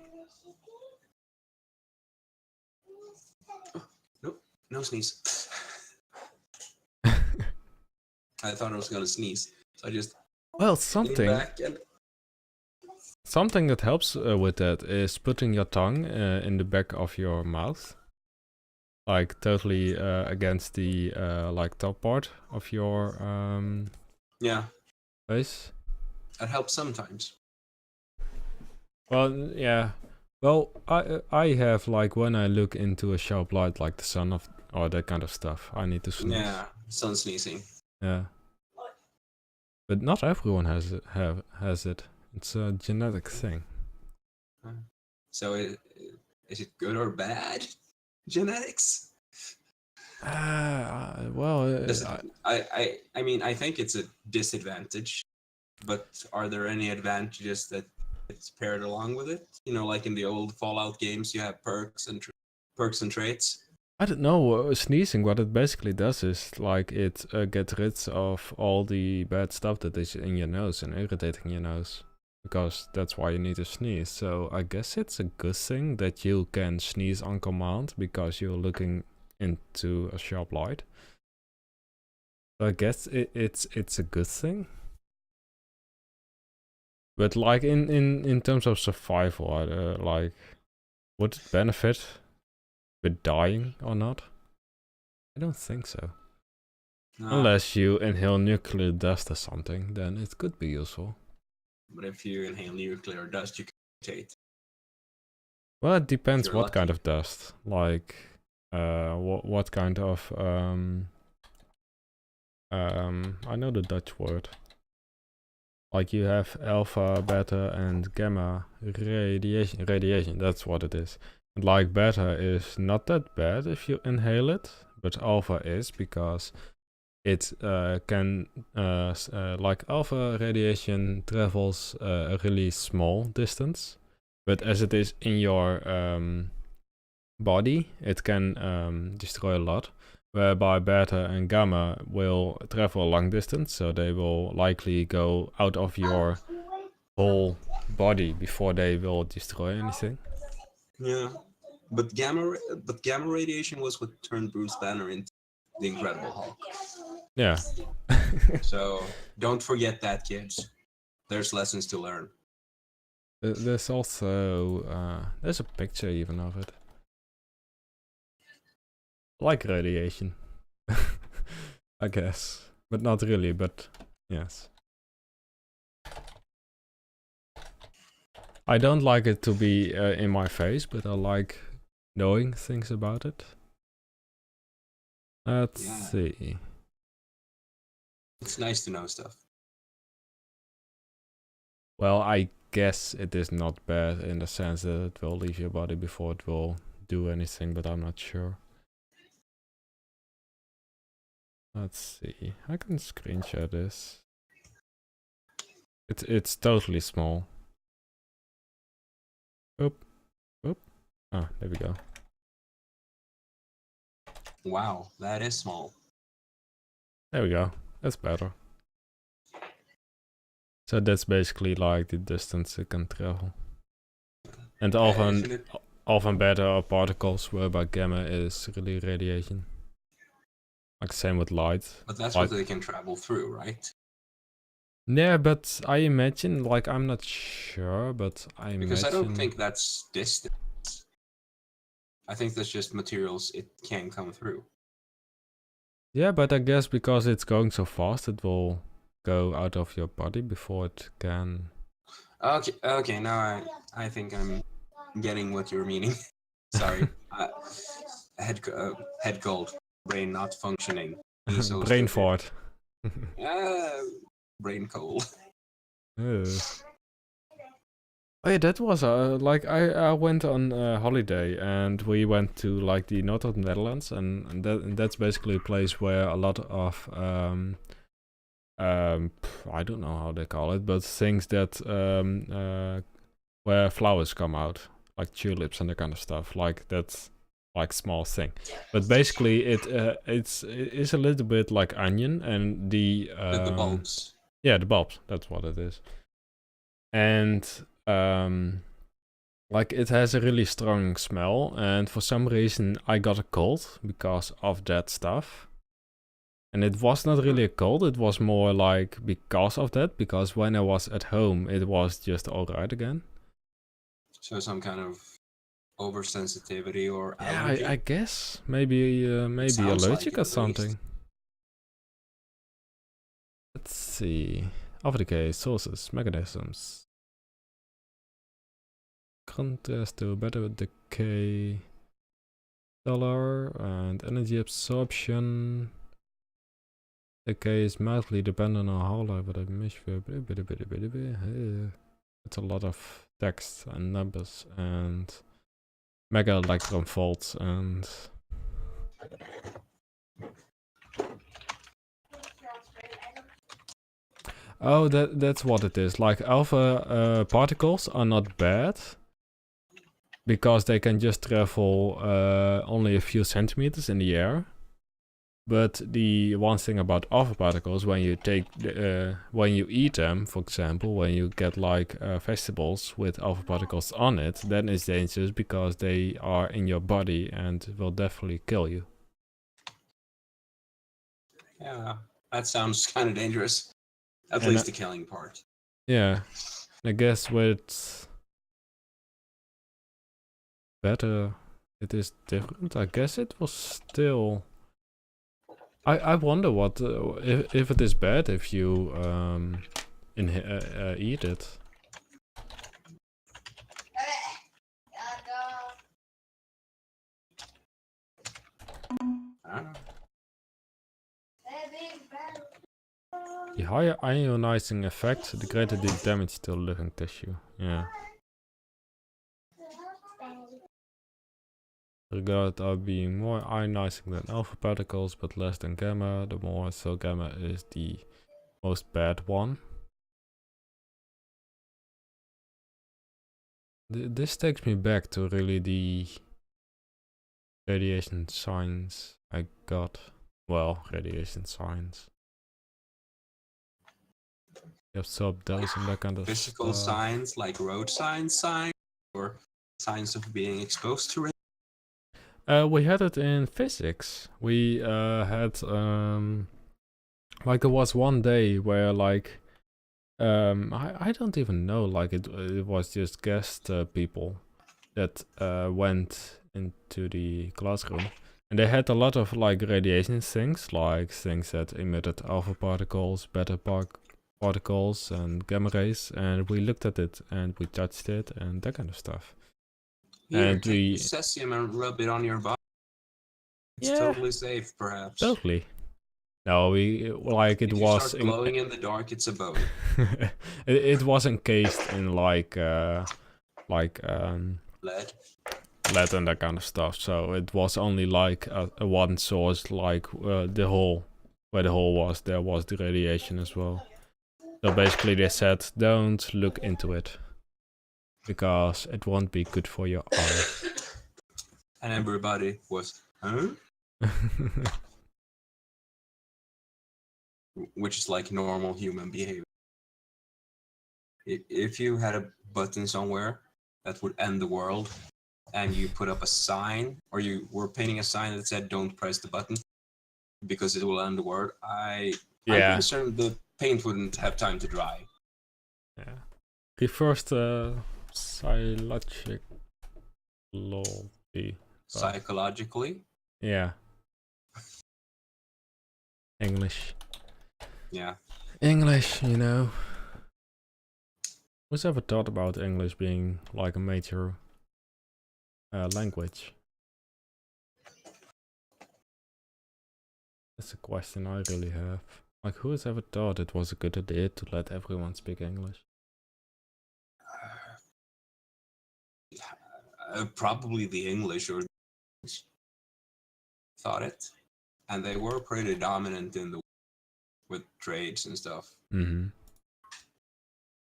Nope, no sneeze. I thought I was gonna sneeze, so I just well, something that helps with that is putting your tongue in the back of your mouth, like totally against the like top part of your yeah, face. That helps sometimes. Well, yeah. Well, I have like when I look into a sharp light, like the sun or that kind of stuff, I need to sneeze. Yeah, sun sneezing. Yeah. But not everyone has it. It's a genetic thing. So is it good or bad? Genetics? Well, I mean, I think it's a disadvantage, but are there any advantages that it's paired along with it? You know, like in the old Fallout games, you have perks and traits. I don't know. Sneezing, what it basically does is like it gets rid of all the bad stuff that is in your nose and irritating your nose. Because that's why you need to sneeze. So I guess it's a good thing that you can sneeze on command because you're looking into a sharp light. So I guess it's a good thing. But like in terms of survival, like would it benefit with dying or not? I don't think so. No. Unless you inhale nuclear dust or something, then it could be useful. But if you inhale nuclear dust, you can mutate. Well, it depends you're what lucky. kind of dust. Like, what kind of I know the Dutch word. Like you have alpha, beta, and gamma radiation. Radiation, that's what it is. And like beta is not that bad if you inhale it, but alpha is because it can like alpha radiation travels a really small distance, but as it is in your body, it can destroy a lot. Whereby beta and gamma will travel a long distance, so they will likely go out of your whole body before they will destroy anything. Yeah, but gamma radiation was what turned Bruce Banner into the Incredible Hulk. Yeah. So don't forget that, kids. There's lessons to learn. There's also there's a picture even of it. Like radiation. I guess. But not really, but yes. I don't like it to be in my face, but I like knowing things about it. Let's see. It's nice to know stuff. Well, I guess it is not bad in the sense that it will leave your body before it will do anything, but I'm not sure. Let's see. I can screenshot this. It's totally small. Oop. Oop. Ah, there we go. Wow, that is small. There we go. That's better. So that's basically like the distance it can travel. And alpha and beta are particles, whereby gamma is really radiation. Like same with light. But that's like, what they can travel through, right? Yeah, but I imagine, like, I'm not sure, but Because I don't think that's distance. I think that's just materials it can come through. Yeah, but I guess because it's going so fast, it will go out of your body before it can. Okay. Now I think I'm getting what you're meaning. Sorry, head cold, brain not functioning. So brain fart. Brain cold. Oh yeah, that was like I went on holiday and we went to like the north of the Netherlands and that's basically a place where a lot of I don't know how they call it, but things that where flowers come out, like tulips and that kind of stuff. Like that's like small thing, but basically it is a little bit like onion and the bulbs. Yeah, the bulbs. That's what it is, and like it has a really strong smell, and for some reason I got a cold because of that stuff. And it was not really a cold, it was more like because of that, because when I was at home, it was just alright again. So some kind of oversensitivity or allergy? Yeah, I guess. Maybe allergic or something. Least. Let's see. Of decay, sources, mechanisms. Contrast to better decay. Color and energy absorption. Decay is mildly dependent on how life, but I miss. It's a lot of text and numbers and mega electron volts and oh, that's what it is. Like alpha particles are not bad because they can just travel only a few centimeters in the air. But the one thing about alpha particles, when you when you eat them, for example, when you get like vegetables with alpha particles on it, then it's dangerous because they are in your body and will definitely kill you. Yeah, that sounds kind of dangerous. At least the killing part. Yeah, I guess with better, it is different. I guess it was still. I wonder what if it is bad if you eat it. The higher ionizing effect, the greater the damage to living tissue. Yeah. Regarded are being more ionizing than alpha particles, but less than gamma. The more, so gamma is the most bad one. This takes me back to really the radiation science I got. Well, radiation science. You absorb those and that kind of Physical stuff. signs like road signs, or signs of being exposed to it. We had it in physics. We had like there was one day where like I don't even know, like it was just guest people that went into the classroom, and they had a lot of like radiation things, like things that emitted alpha particles, beta particles, and gamma rays, and we looked at it and we touched it and that kind of stuff. Here, And take cesium and rub it on your body. It's totally safe, perhaps. Totally. No, we like it if was. You start glowing in the dark, it's a bone. it was encased in like lead and that kind of stuff. So it was only like a one source, like the hole where the hole was. There was the radiation as well. So basically, they said don't look into it because it won't be good for your eye. And everybody was, huh? Which is like normal human behavior. If you had a button somewhere that would end the world, and you put up a sign, or you were painting a sign that said "Don't press the button because it will end the world," I'm pretty certain the paint wouldn't have time to dry. Yeah. Refers to psychologically. Psychologically. Yeah. English. Yeah. English, you know. Who's ever thought about English being like a major language? That's a question I really have. Like, who has ever thought it was a good idea to let everyone speak English? Probably the English or thought it, and they were pretty dominant in the with trades and stuff. Mm-hmm.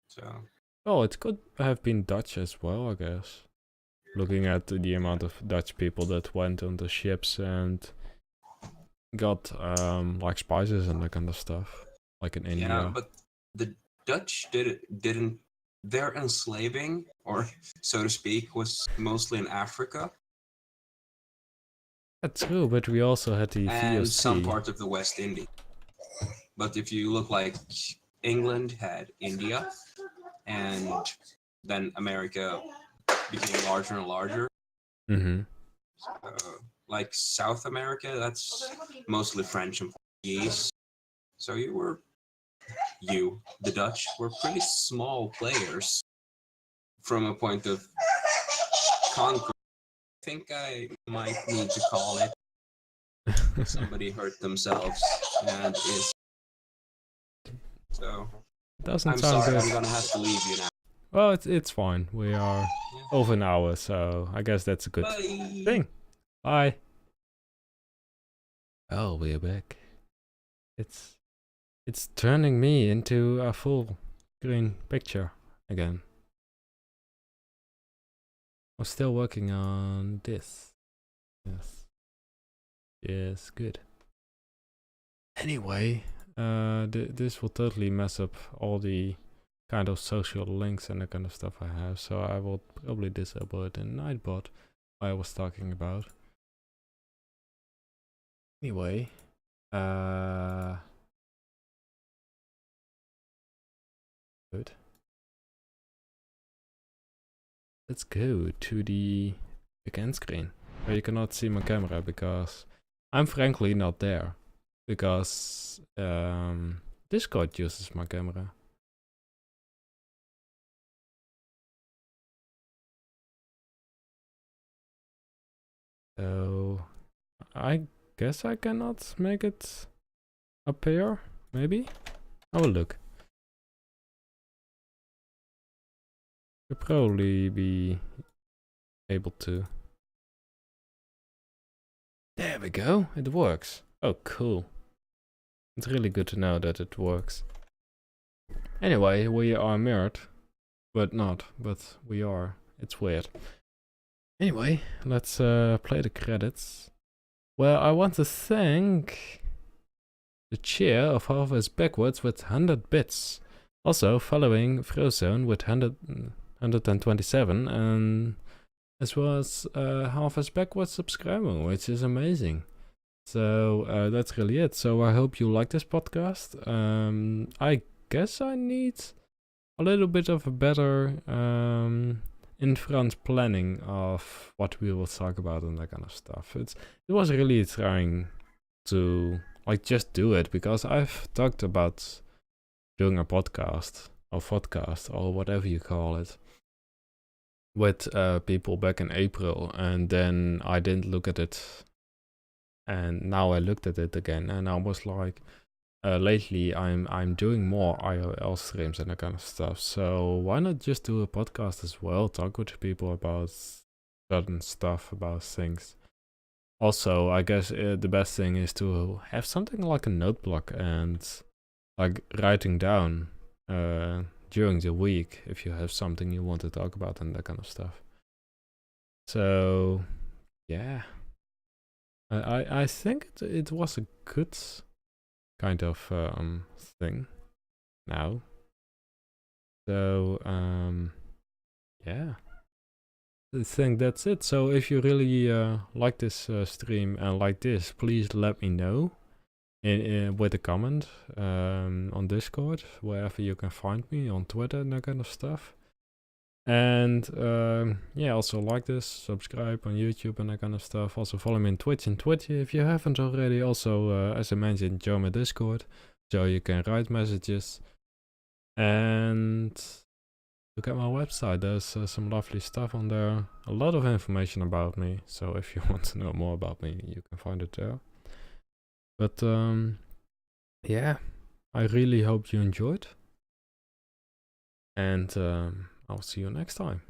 So. Oh, it could have been Dutch as well, I guess. Looking at the amount of Dutch people that went on the ships and got like spices and that kind of stuff, like in India. Yeah, but the Dutch didn't. Their enslaving, or so to speak, was mostly in Africa. That's true, but we also had the and VOC. Some part of the West Indies. But if you look like England had India, and then America became larger and larger. Mm-hmm. Like South America, that's mostly French and Portuguese. So the Dutch, were pretty small players from a point of conquer. I think I might need to call it. Somebody hurt themselves and is. So. Doesn't sound good. I'm gonna have to leave you now. Well, it's fine. We are over an hour, so I guess that's a good thing. Bye. Oh, we're back. It's turning me into a full screen picture again. I'm still working on this. Yes, good. Anyway, this will totally mess up all the kind of social links and that kind of stuff I have, so I will probably disable it in Nightbot I was talking about. Anyway, good. Let's go to the end screen where you cannot see my camera because I'm frankly not there because Discord uses my camera. So I guess I cannot make it appear, maybe? I will look. You'll probably be able to. There we go. It works. Oh, cool. It's really good to know that it works. Anyway, we are mirrored. But not. But we are. It's weird. Anyway, let's play the credits. Well, I want to thank the chair of Half-Ass Backwards with 100 bits. Also following Frozone with 127 and as well as Half-Ass Backwards subscribing, which is amazing. So that's really it. So I hope you like this podcast. I guess I need a little bit of a better in front planning of what we will talk about and that kind of stuff. It was really trying to like just do it because I've talked about doing a podcast or vodcast or whatever you call it with people back in April, and then I didn't look at it, and now I looked at it again, and I was like, lately I'm doing more IRL streams and that kind of stuff, so why not just do a podcast as well, talk with people about certain stuff, about things. Also, I guess the best thing is to have something like a notebook and like writing down during the week if you have something you want to talk about and that kind of stuff. So yeah, I think it was a good kind of thing now. So yeah, I think that's it. So if you really like this stream and like this, please let me know with a comment on Discord, wherever you can find me, on Twitter and that kind of stuff. And yeah, also like this, subscribe on YouTube and that kind of stuff. Also follow me on Twitch and Twitch if you haven't already. Also, as I mentioned, join my Discord so you can write messages. And look at my website, there's some lovely stuff on there. A lot of information about me, so if you want to know more about me, you can find it there. But yeah, I really hope you enjoyed. And I'll see you next time.